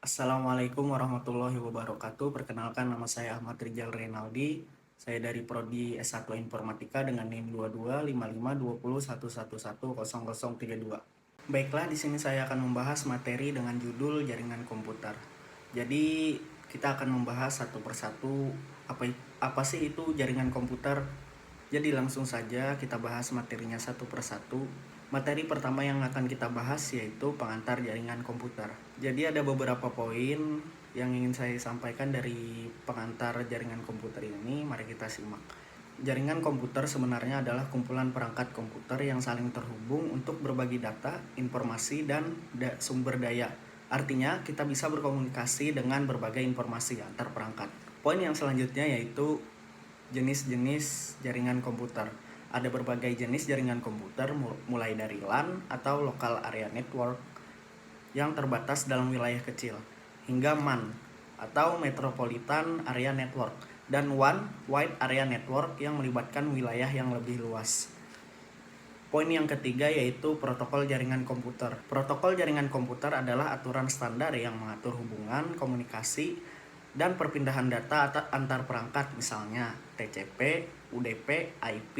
Assalamualaikum warahmatullahi wabarakatuh. Perkenalkan, nama saya Ahmad Rijal Renaldi. Saya dari Prodi S1 Informatika dengan NIM 22552011110032. Baiklah, di sini saya akan membahas materi dengan judul jaringan komputer. Jadi, kita akan membahas satu persatu apa sih itu jaringan komputer. Jadi langsung saja kita bahas materinya satu persatu. Materi pertama yang akan kita bahas yaitu pengantar jaringan komputer. Jadi ada beberapa poin yang ingin saya sampaikan dari pengantar jaringan komputer ini. Mari kita simak. Jaringan komputer sebenarnya adalah kumpulan perangkat komputer yang saling terhubung untuk berbagi data, informasi, dan sumber daya. Artinya kita bisa berkomunikasi dengan berbagai informasi antar perangkat. Poin yang selanjutnya yaitu jenis-jenis jaringan komputer. Ada berbagai jenis jaringan komputer mulai dari LAN atau Local Area Network yang terbatas dalam wilayah kecil, hingga MAN atau Metropolitan Area Network, dan WAN Wide Area Network yang melibatkan wilayah yang lebih luas. Poin yang ketiga yaitu protokol jaringan komputer. Protokol jaringan komputer adalah aturan standar yang mengatur hubungan, komunikasi, dan perpindahan data antar perangkat, misalnya TCP, UDP, IP,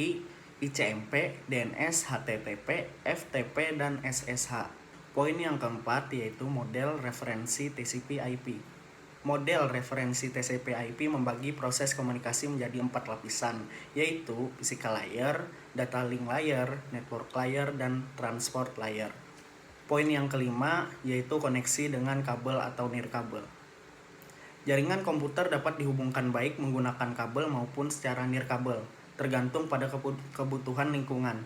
ICMP, DNS, HTTP, FTP, dan SSH. Poin yang keempat yaitu model referensi TCP/IP. Model referensi TCP/IP membagi proses komunikasi menjadi 4 lapisan, yaitu physical layer, data link layer, network layer, dan transport layer. Poin yang kelima yaitu koneksi dengan kabel atau nirkabel. Jaringan komputer dapat dihubungkan baik menggunakan kabel maupun secara nirkabel, tergantung pada kebutuhan lingkungan.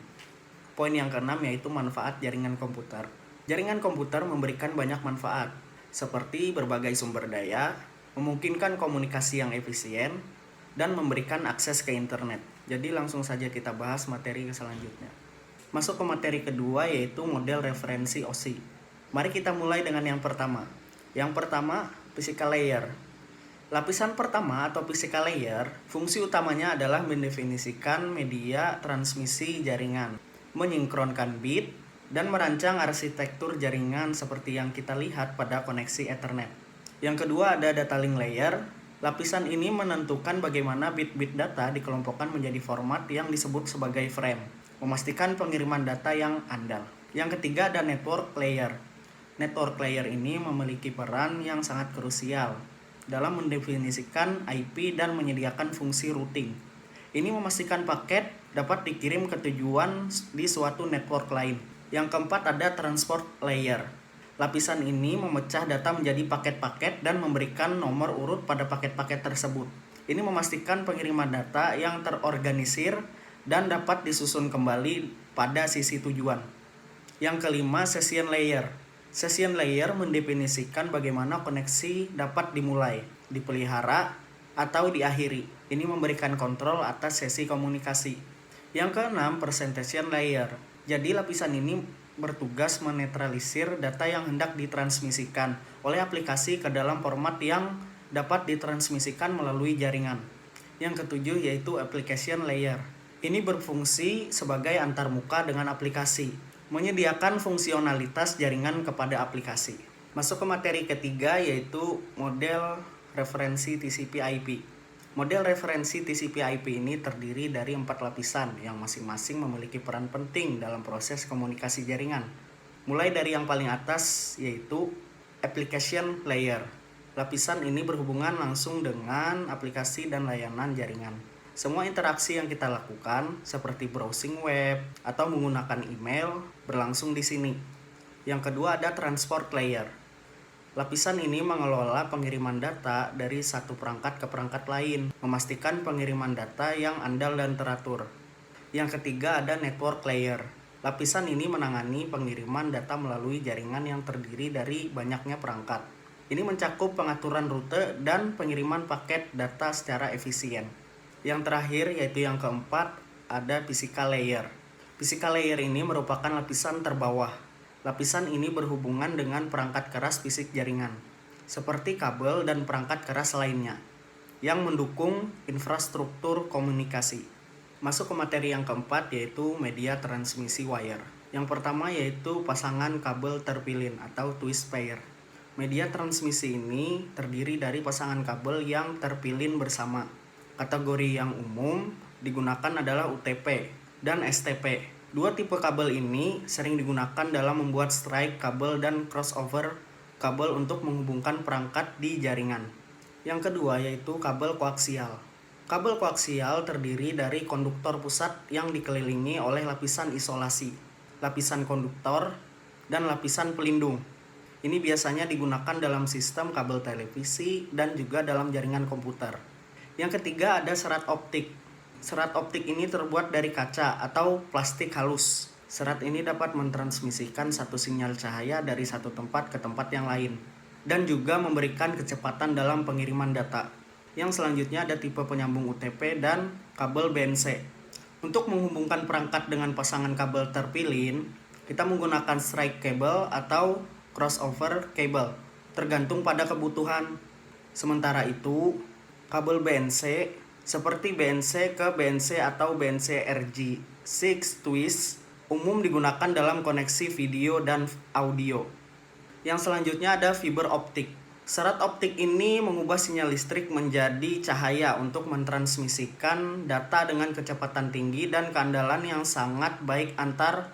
Poin yang keenam yaitu manfaat jaringan komputer. Jaringan komputer memberikan banyak manfaat, seperti berbagai sumber daya, memungkinkan komunikasi yang efisien, dan memberikan akses ke internet. Jadi langsung saja kita bahas materi selanjutnya. Masuk ke materi kedua yaitu model referensi OSI. Mari kita mulai dengan yang pertama. Yang pertama, physical layer. Lapisan pertama atau physical layer, fungsi utamanya adalah mendefinisikan media transmisi jaringan, menyinkronkan bit, dan merancang arsitektur jaringan seperti yang kita lihat pada koneksi Ethernet. Yang kedua ada data link layer. Lapisan ini menentukan bagaimana bit-bit data dikelompokkan menjadi format yang disebut sebagai frame, memastikan pengiriman data yang andal. Yang ketiga ada network layer. Network layer ini memiliki peran yang sangat krusial dalam mendefinisikan IP dan menyediakan fungsi routing. Ini memastikan paket dapat dikirim ke tujuan di suatu network lain. Yang keempat ada transport layer. Lapisan ini memecah data menjadi paket-paket dan memberikan nomor urut pada paket-paket tersebut. Ini memastikan pengiriman data yang terorganisir dan dapat disusun kembali pada sisi tujuan. Yang kelima, session layer. Session layer mendefinisikan bagaimana koneksi dapat dimulai, dipelihara, atau diakhiri. Ini memberikan kontrol atas sesi komunikasi. Yang keenam, presentation layer. Jadi lapisan ini bertugas menetralisir data yang hendak ditransmisikan oleh aplikasi ke dalam format yang dapat ditransmisikan melalui jaringan. Yang ketujuh yaitu application layer. Ini berfungsi sebagai antarmuka dengan aplikasi, menyediakan fungsionalitas jaringan kepada aplikasi. Masuk ke materi ketiga yaitu model referensi TCP/IP. Model referensi TCP/IP ini terdiri dari 4 lapisan yang masing-masing memiliki peran penting dalam proses komunikasi jaringan. Mulai dari yang paling atas yaitu application layer. Lapisan ini berhubungan langsung dengan aplikasi dan layanan jaringan. Semua interaksi yang kita lakukan seperti browsing web atau menggunakan email berlangsung di sini. Yang kedua ada transport layer. Lapisan ini mengelola pengiriman data dari satu perangkat ke perangkat lain, memastikan pengiriman data yang andal dan teratur. Yang ketiga ada network layer. Lapisan ini menangani pengiriman data melalui jaringan yang terdiri dari banyaknya perangkat. Ini mencakup pengaturan rute dan pengiriman paket data secara efisien. Yang terakhir yaitu yang keempat ada physical layer. Physical layer ini merupakan lapisan terbawah. Lapisan ini berhubungan dengan perangkat keras fisik jaringan, seperti kabel dan perangkat keras lainnya, yang mendukung infrastruktur komunikasi. Masuk ke materi yang keempat yaitu media transmisi wire. Yang pertama yaitu pasangan kabel terpilin atau twist pair. Media transmisi ini terdiri dari pasangan kabel yang terpilin bersama. Kategori yang umum digunakan adalah UTP dan STP. Dua tipe kabel ini sering digunakan dalam membuat strike kabel dan crossover kabel untuk menghubungkan perangkat di jaringan. Yang kedua yaitu kabel koaksial. Kabel koaksial terdiri dari konduktor pusat yang dikelilingi oleh lapisan isolasi, lapisan konduktor, dan lapisan pelindung. Ini biasanya digunakan dalam sistem kabel televisi dan juga dalam jaringan komputer. Yang ketiga ada serat optik. Serat optik ini terbuat dari kaca atau plastik halus. Serat ini dapat mentransmisikan satu sinyal cahaya dari satu tempat ke tempat yang lain dan juga memberikan kecepatan dalam pengiriman data. Yang selanjutnya ada tipe penyambung UTP dan kabel BNC. Untuk menghubungkan perangkat dengan pasangan kabel terpilin, kita menggunakan strike cable atau crossover cable, tergantung pada kebutuhan. Sementara itu, kabel BNC seperti BNC ke BNC atau BNC RG6 twist umum digunakan dalam koneksi video dan audio. Yang selanjutnya ada fiber optik. Serat optik ini mengubah sinyal listrik menjadi cahaya untuk mentransmisikan data dengan kecepatan tinggi dan keandalan yang sangat baik antar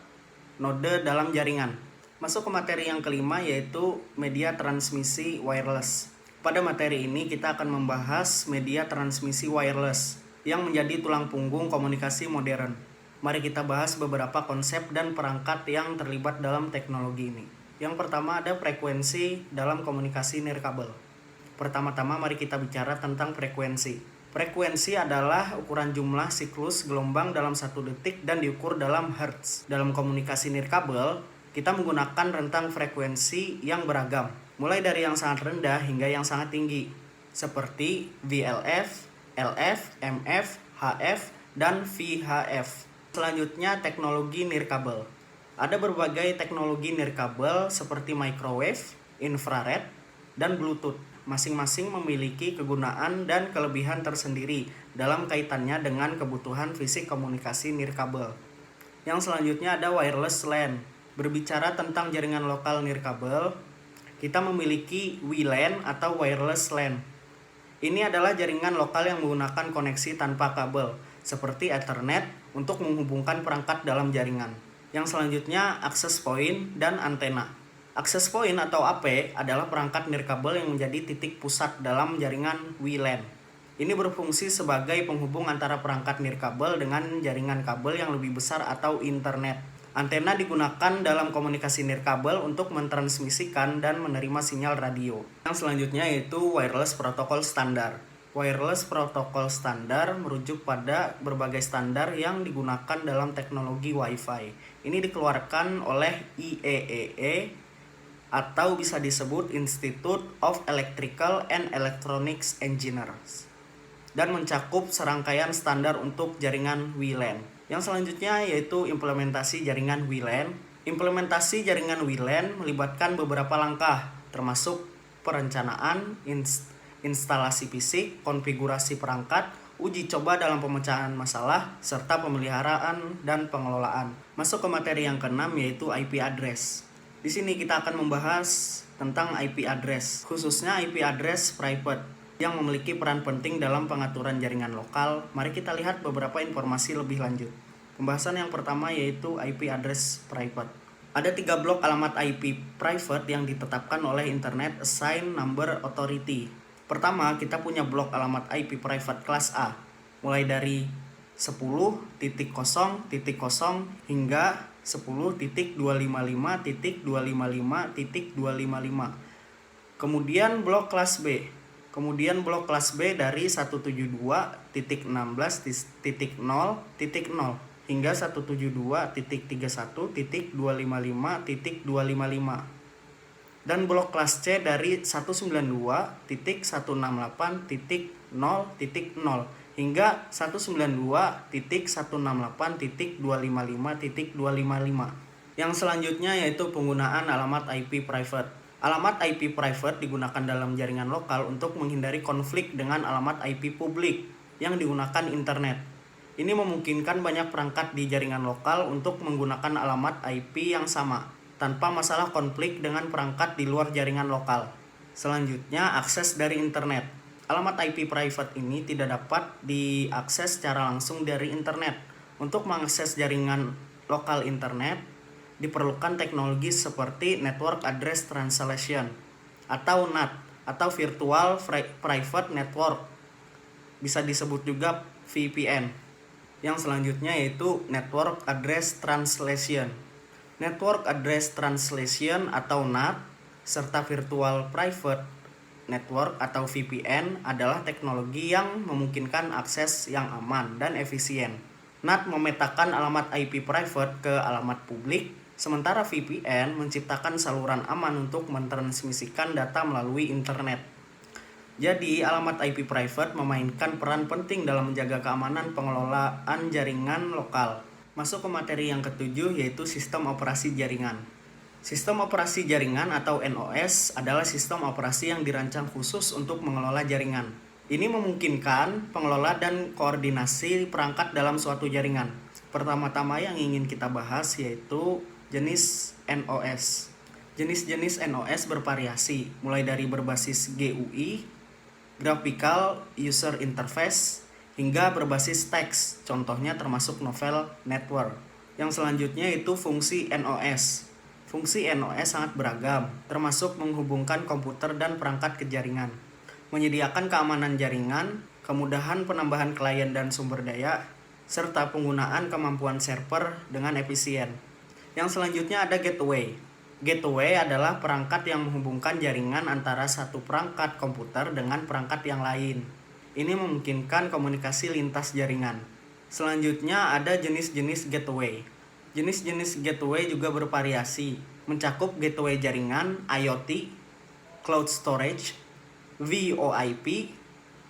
node dalam jaringan. Masuk ke materi yang kelima yaitu media transmisi wireless. Pada materi ini kita akan membahas media transmisi wireless yang menjadi tulang punggung komunikasi modern. Mari kita bahas beberapa konsep dan perangkat yang terlibat dalam teknologi ini. Yang pertama ada frekuensi dalam komunikasi nirkabel. Pertama-tama mari kita bicara tentang frekuensi. Frekuensi adalah ukuran jumlah siklus gelombang dalam 1 detik dan diukur dalam hertz. Dalam komunikasi nirkabel, kita menggunakan rentang frekuensi yang beragam, mulai dari yang sangat rendah hingga yang sangat tinggi, seperti VLF, LF, MF, HF, dan VHF. Selanjutnya, teknologi nirkabel. Ada berbagai teknologi nirkabel seperti microwave, infrared, dan Bluetooth. Masing-masing memiliki kegunaan dan kelebihan tersendiri dalam kaitannya dengan kebutuhan fisik komunikasi nirkabel. Yang selanjutnya ada wireless LAN. Berbicara tentang jaringan lokal nirkabel, kita memiliki WLAN atau wireless LAN. Ini adalah jaringan lokal yang menggunakan koneksi tanpa kabel, seperti Ethernet untuk menghubungkan perangkat dalam jaringan. Yang selanjutnya access point dan antena. Access point atau AP adalah perangkat nirkabel yang menjadi titik pusat dalam jaringan WLAN. Ini berfungsi sebagai penghubung antara perangkat nirkabel dengan jaringan kabel yang lebih besar atau internet. Antena digunakan dalam komunikasi nirkabel untuk mentransmisikan dan menerima sinyal radio. Yang selanjutnya yaitu wireless protokol standar. Wireless protokol standar merujuk pada berbagai standar yang digunakan dalam teknologi Wi-Fi. Ini dikeluarkan oleh IEEE atau bisa disebut Institute of Electrical and Electronics Engineers dan mencakup serangkaian standar untuk jaringan WLAN. Yang selanjutnya yaitu implementasi jaringan WLAN. Implementasi jaringan WLAN melibatkan beberapa langkah, termasuk perencanaan, instalasi fisik, konfigurasi perangkat, uji coba dalam pemecahan masalah, serta pemeliharaan dan pengelolaan. Masuk ke materi yang keenam yaitu IP address. Di sini kita akan membahas tentang IP address, khususnya IP address private yang memiliki peran penting dalam pengaturan jaringan lokal. Mari kita lihat beberapa informasi lebih lanjut. Pembahasan yang pertama yaitu IP address private. Ada 3 blok alamat IP private yang ditetapkan oleh Internet Assigned Number Authority. Pertama, kita punya blok alamat IP private kelas A, mulai dari 10.0.0 hingga 10.255.255.255. Kemudian blok kelas B. Kemudian blok kelas B dari 172.16.0.0 hingga 172.31.255.255. Dan blok kelas C dari 192.168.0.0 hingga 192.168.255.255. Yang selanjutnya yaitu penggunaan alamat IP private. Alamat IP private digunakan dalam jaringan lokal untuk menghindari konflik dengan alamat IP publik yang digunakan internet. Ini memungkinkan banyak perangkat di jaringan lokal untuk menggunakan alamat IP yang sama, tanpa masalah konflik dengan perangkat di luar jaringan lokal. Selanjutnya, akses dari internet. Alamat IP private ini tidak dapat diakses secara langsung dari internet. Untuk mengakses jaringan lokal internet, diperlukan teknologi seperti Network Address Translation atau NAT atau Virtual Private Network. Bisa disebut juga VPN. Yang selanjutnya yaitu Network Address Translation. Network Address Translation atau NAT serta Virtual Private Network atau VPN adalah teknologi yang memungkinkan akses yang aman dan efisien. NAT memetakan alamat IP private ke alamat publik, sementara VPN menciptakan saluran aman untuk mentransmisikan data melalui internet. Jadi, alamat IP private memainkan peran penting dalam menjaga keamanan pengelolaan jaringan lokal. Masuk ke materi yang ketujuh, yaitu sistem operasi jaringan. Sistem operasi jaringan atau NOS adalah sistem operasi yang dirancang khusus untuk mengelola jaringan. Ini memungkinkan pengelola dan koordinasi perangkat dalam suatu jaringan. Pertama-tama yang ingin kita bahas yaitu jenis NOS. Jenis-jenis NOS bervariasi, mulai dari berbasis GUI, Graphical User Interface, hingga berbasis teks, contohnya termasuk novel network. Yang selanjutnya itu fungsi NOS. Fungsi NOS sangat beragam, termasuk menghubungkan komputer dan perangkat ke jaringan, menyediakan keamanan jaringan, kemudahan penambahan klien dan sumber daya, serta penggunaan kemampuan server dengan efisien. Yang selanjutnya ada gateway. Gateway adalah perangkat yang menghubungkan jaringan antara satu perangkat komputer dengan perangkat yang lain. Ini memungkinkan komunikasi lintas jaringan. Selanjutnya ada jenis-jenis gateway. Jenis-jenis gateway juga bervariasi, mencakup gateway jaringan, IoT, cloud storage, VoIP,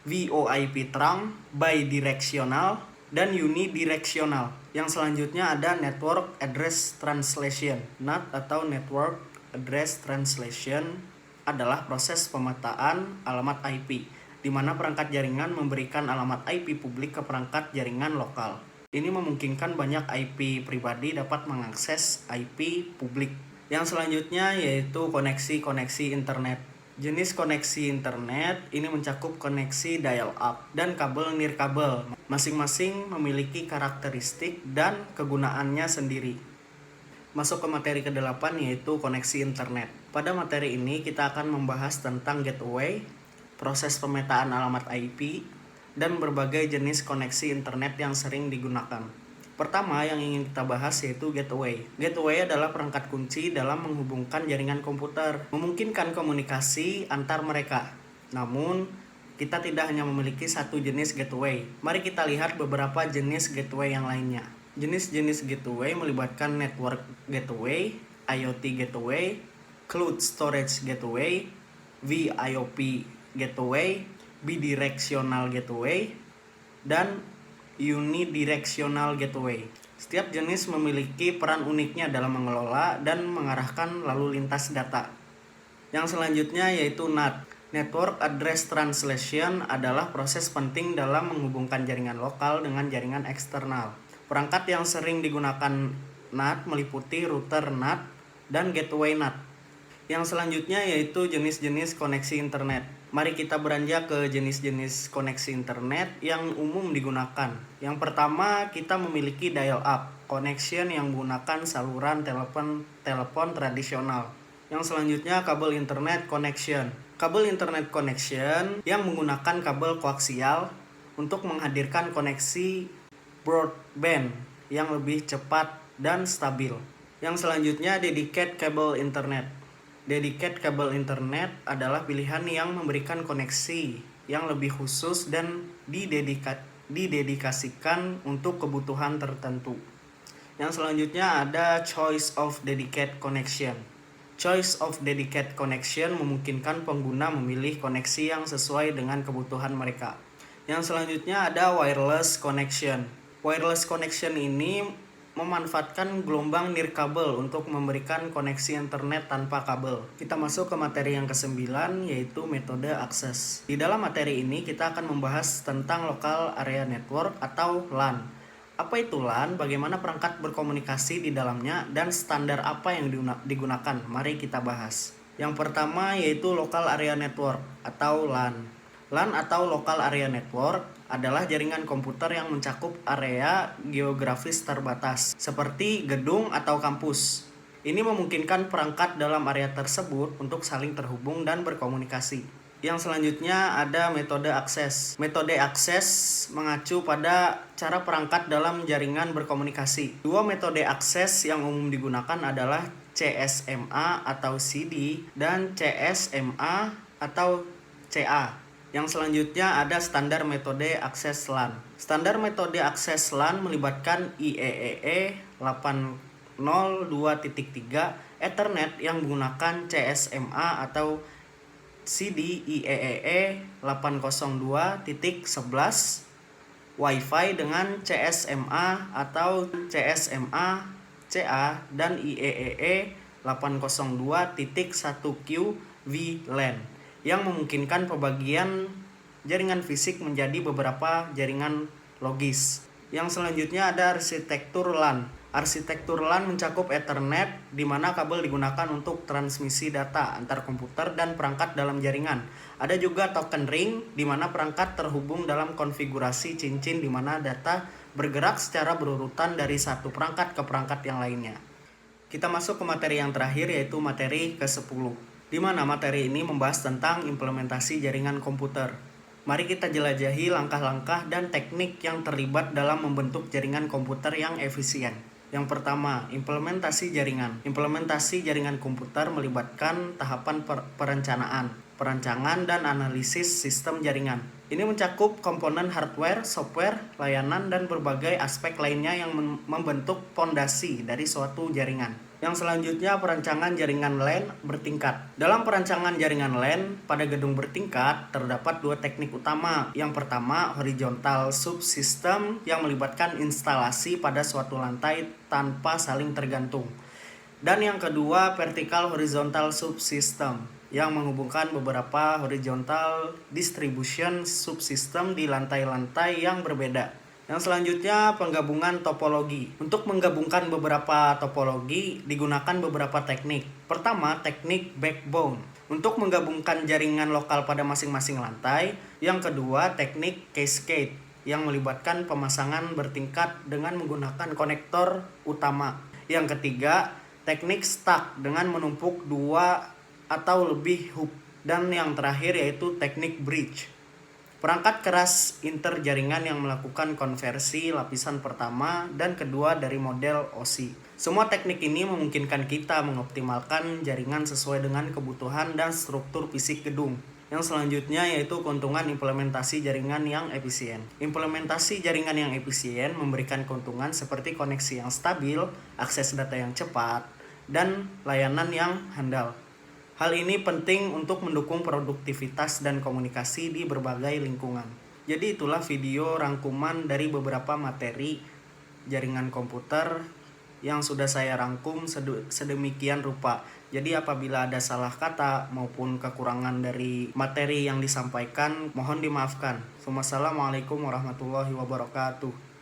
VoIP trunk, bidirectional, dan unidirectional. Yang selanjutnya ada Network Address Translation. NAT atau Network Address Translation adalah proses pemetaan alamat IP, di mana perangkat jaringan memberikan alamat IP publik ke perangkat jaringan lokal. Ini memungkinkan banyak IP pribadi dapat mengakses IP publik. Yang selanjutnya yaitu koneksi internet. Jenis koneksi internet ini mencakup koneksi dial-up dan kabel nirkabel. Masing-masing memiliki karakteristik dan kegunaannya sendiri. Masuk ke materi ke-8 yaitu koneksi internet. Pada materi ini kita akan membahas tentang gateway, proses pemetaan alamat IP, dan berbagai jenis koneksi internet yang sering digunakan. Pertama yang ingin kita bahas yaitu gateway. Gateway adalah perangkat kunci dalam menghubungkan jaringan komputer, memungkinkan komunikasi antar mereka. Namun, kita tidak hanya memiliki satu jenis gateway. Mari kita lihat beberapa jenis gateway yang lainnya. Jenis-jenis gateway melibatkan network gateway, IoT gateway, cloud storage gateway, VoIP gateway, bidirectional gateway, dan unidirectional gateway. Setiap jenis memiliki peran uniknya dalam mengelola dan mengarahkan lalu lintas data. Yang selanjutnya yaitu NAT. Network Address Translation adalah proses penting dalam menghubungkan jaringan lokal dengan jaringan eksternal. Perangkat yang sering digunakan NAT meliputi router NAT dan gateway NAT. Yang selanjutnya yaitu jenis-jenis koneksi internet. Mari kita beranjak ke jenis-jenis koneksi internet yang umum digunakan. Yang pertama, kita memiliki dial-up connection yang menggunakan saluran telepon tradisional. Yang selanjutnya kabel internet connection. Kabel internet connection yang menggunakan kabel koaksial untuk menghadirkan koneksi broadband yang lebih cepat dan stabil. Yang selanjutnya dedicated cable internet. Dedicated cable internet adalah pilihan yang memberikan koneksi yang lebih khusus dan didedikasikan untuk kebutuhan tertentu. Yang selanjutnya ada choice of dedicated connection. Choice of dedicated connection memungkinkan pengguna memilih koneksi yang sesuai dengan kebutuhan mereka. Yang selanjutnya ada wireless connection. Wireless connection ini memanfaatkan gelombang nirkabel untuk memberikan koneksi internet tanpa kabel. Kita masuk ke materi yang ke-9 yaitu metode akses. Di dalam materi ini kita akan membahas tentang local area network atau LAN. Apa itu LAN? Bagaimana perangkat berkomunikasi di dalamnya dan standar apa yang digunakan? Mari kita bahas. Yang pertama yaitu Local Area Network atau LAN. LAN atau Local Area Network adalah jaringan komputer yang mencakup area geografis terbatas, seperti gedung atau kampus. Ini memungkinkan perangkat dalam area tersebut untuk saling terhubung dan berkomunikasi. Yang selanjutnya ada metode akses. Metode akses mengacu pada cara perangkat dalam jaringan berkomunikasi. Dua metode akses yang umum digunakan adalah CSMA atau CD dan CSMA atau CA. Yang selanjutnya ada standar metode akses LAN. Standar metode akses LAN melibatkan IEEE 802.3 Ethernet yang menggunakan CSMA atau CD IEEE 802.11, Wi-Fi dengan CSMA atau CSMA CA dan IEEE 802.1Q VLAN yang memungkinkan pembagian jaringan fisik menjadi beberapa jaringan logis. Yang selanjutnya ada arsitektur LAN. Arsitektur LAN mencakup Ethernet, di mana kabel digunakan untuk transmisi data antar komputer dan perangkat dalam jaringan. Ada juga token ring, di mana perangkat terhubung dalam konfigurasi cincin di mana data bergerak secara berurutan dari satu perangkat ke perangkat yang lainnya. Kita masuk ke materi yang terakhir, yaitu materi ke-10, di mana materi ini membahas tentang implementasi jaringan komputer. Mari kita jelajahi langkah-langkah dan teknik yang terlibat dalam membentuk jaringan komputer yang efisien. Yang pertama, implementasi jaringan. Implementasi jaringan komputer melibatkan tahapan perencanaan, perancangan, dan analisis sistem jaringan. Ini mencakup komponen hardware, software, layanan, dan berbagai aspek lainnya yang membentuk fondasi dari suatu jaringan. Yang selanjutnya, perancangan jaringan LAN bertingkat. Dalam perancangan jaringan LAN pada gedung bertingkat terdapat dua teknik utama. Yang pertama, horizontal subsystem yang melibatkan instalasi pada suatu lantai tanpa saling tergantung. Dan yang kedua, vertical horizontal subsystem yang menghubungkan beberapa horizontal distribution subsystem di lantai-lantai yang berbeda. Yang selanjutnya, penggabungan topologi. Untuk menggabungkan beberapa topologi digunakan beberapa teknik. Pertama, teknik backbone untuk menggabungkan jaringan lokal pada masing-masing lantai. Yang kedua, teknik cascade yang melibatkan pemasangan bertingkat dengan menggunakan konektor utama. Yang ketiga, teknik stack dengan menumpuk dua atau lebih hub. Dan yang terakhir yaitu teknik bridge, perangkat keras interjaringan yang melakukan konversi lapisan pertama dan kedua dari model OSI. Semua teknik ini memungkinkan kita mengoptimalkan jaringan sesuai dengan kebutuhan dan struktur fisik gedung. Yang selanjutnya yaitu keuntungan implementasi jaringan yang efisien. Implementasi jaringan yang efisien memberikan keuntungan seperti koneksi yang stabil, akses data yang cepat, dan layanan yang handal. Hal ini penting untuk mendukung produktivitas dan komunikasi di berbagai lingkungan. Jadi itulah video rangkuman dari beberapa materi jaringan komputer yang sudah saya rangkum sedemikian rupa. Jadi apabila ada salah kata maupun kekurangan dari materi yang disampaikan, mohon dimaafkan. Wassalamualaikum warahmatullahi wabarakatuh.